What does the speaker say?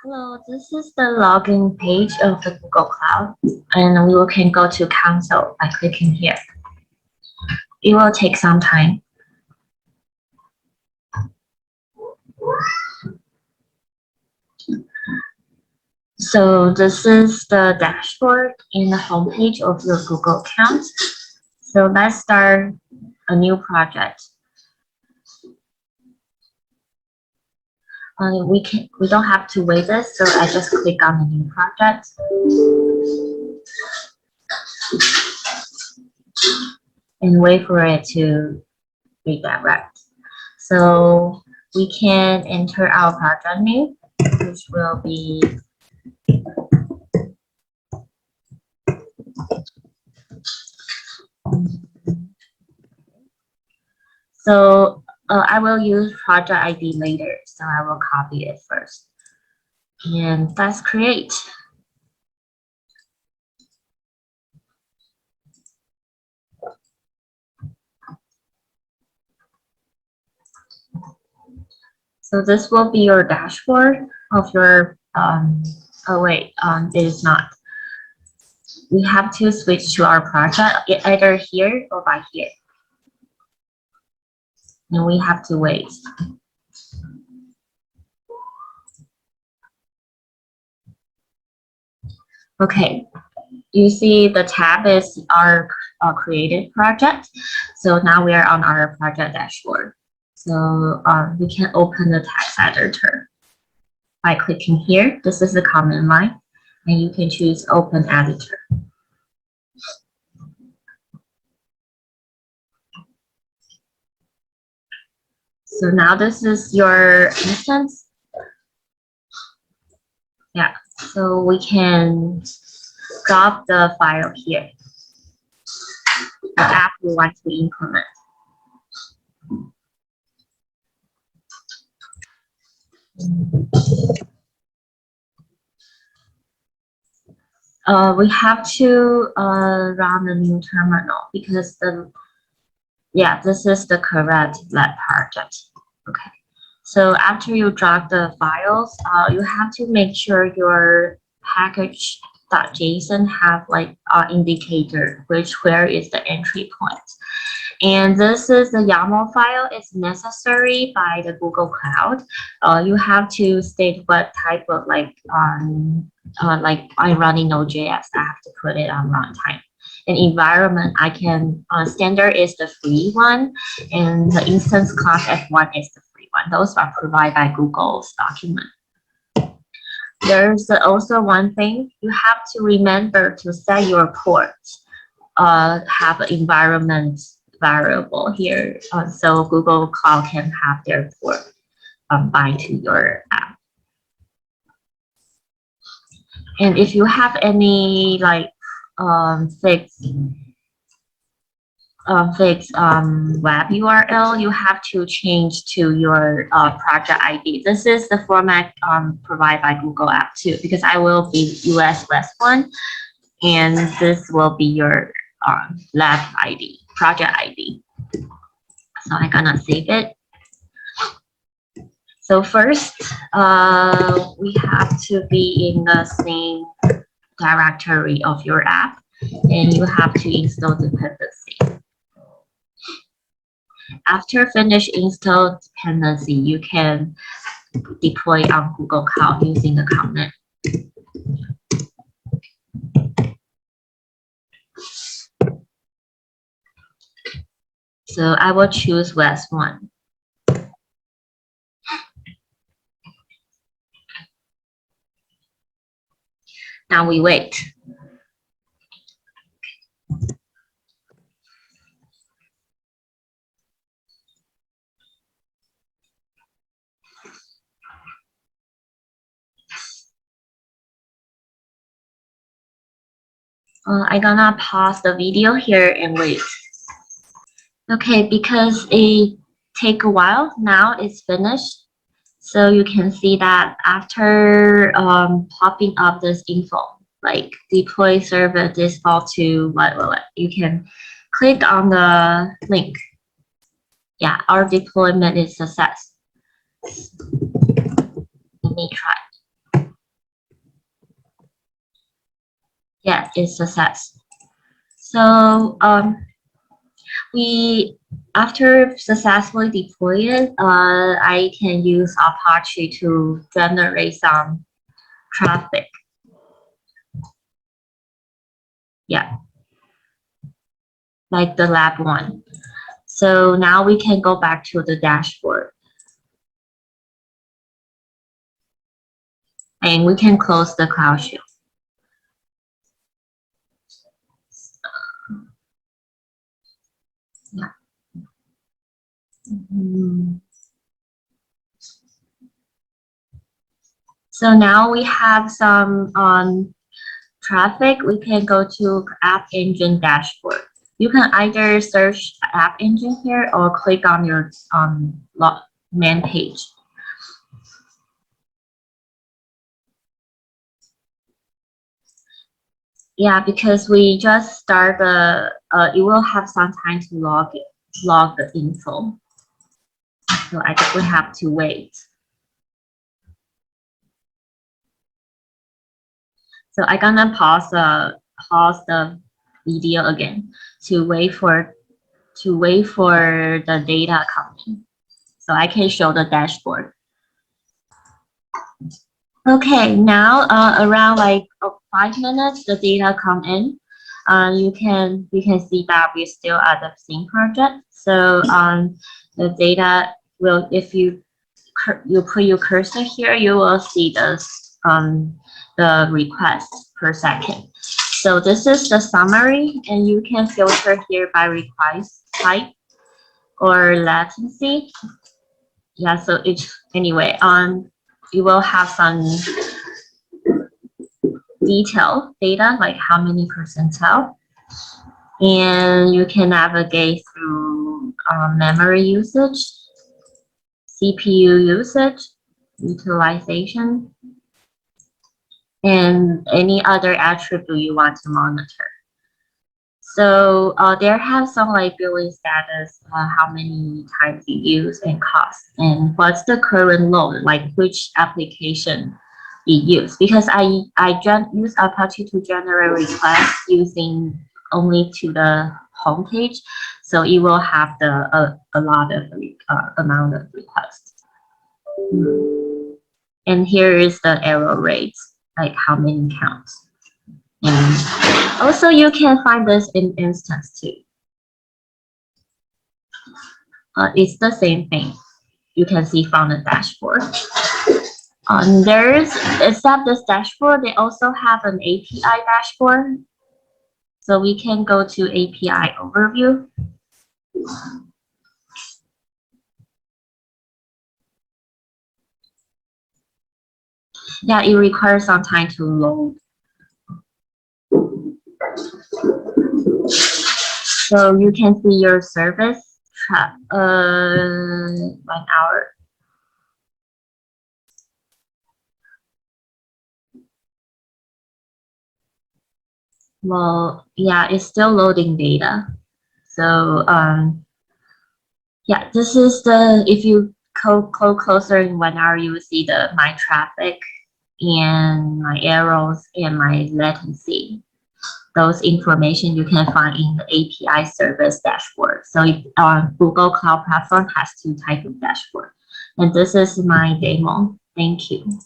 Hello, this is the login page of the Google Cloud, and we can go to console by clicking here. It will take some time. So this is the dashboard in the homepage of your Google account. So let's start a new project. We don't have to wait this, so I just click on the new project. And wait for it to redirect. So we can enter our project name, which will be I will use project ID later, so I will copy it first. And let's create. So this will be your dashboard of your, it is not. We have to switch to our project either here or by here. And we have to wait. Okay, you see the tab is our created project. So now we are on our project dashboard. So we can open the text editor by clicking here. This is the command line, and you can choose open editor. So now this is your instance. Yeah, so we can drop the file here, the app we want to implement. We have to run a new terminal because this is the correct lab project. Okay. So after you drop the files, you have to make sure your package.json have like indicator where is the entry point. And this is the YAML file. It's necessary by the Google Cloud. You have to state what type of like I'm running Node.js. I have to put it on runtime. An environment I can standard is the free one, and the instance class F1 is the free one. Those are provided by Google's document. There's also one thing you have to remember to set your port. Have an environment variable here, so Google Cloud can have their port bind to your app. And if you have any like fixed web URL, you have to change to your project ID. This is the format provided by Google App too, because I will be US West one, and this will be your lab ID, project ID. So I'm gonna save it. So first, we have to be in the same directory of your app, and you have to install dependency. After finish install dependency, you can deploy on Google Cloud using the command. So I will choose West 1. Now we wait. I'm gonna pause the video here and wait. Okay, because it take a while, now it's finished. So you can see that after popping up this info, like deploy server default to what, you can click on the link. Yeah, our deployment is success. Let me try. Yeah, it's success. So after successfully deployed, I can use Apache to generate some traffic. Yeah, like the lab one. So now we can go back to the dashboard and we can close the Cloud Shell. Yeah. So now we have some traffic. We can go to App Engine dashboard. You can either search App Engine here or click on your main page. Yeah, because we just start it will have some time to log the info. So I think we have to wait. So I'm gonna pause the video again to wait for the data coming. So I can show the dashboard. Okay, now around like 5 minutes, the data come in. You can see that we're still at the same project. So the data will, if you put your cursor here, you will see the request per second. So this is the summary, and you can filter here by request type or latency. Yeah, so anyway, you will have some detailed data, like how many percentile, and you can navigate through memory usage, CPU usage, utilization, and any other attribute you want to monitor. So there have some like billing status, how many times you use and cost, and what's the current load, like which application you use. Because I use Apache to generate requests using only to the home page, so it will have a lot of amount of requests. And here is the error rates, like how many counts. And also you can find this in instance too. It's the same thing. You can see from the dashboard. Except this dashboard, they also have an API dashboard. So we can go to API overview. Yeah, it requires some time to load. So you can see your service 1 hour. Well, yeah, it's still loading data. So yeah, this is if you go closer in 1 hour, you will see my traffic and my arrows and my latency. Those information you can find in the API service dashboard. So Google Cloud Platform has 2 types of dashboard. And this is my demo. Thank you.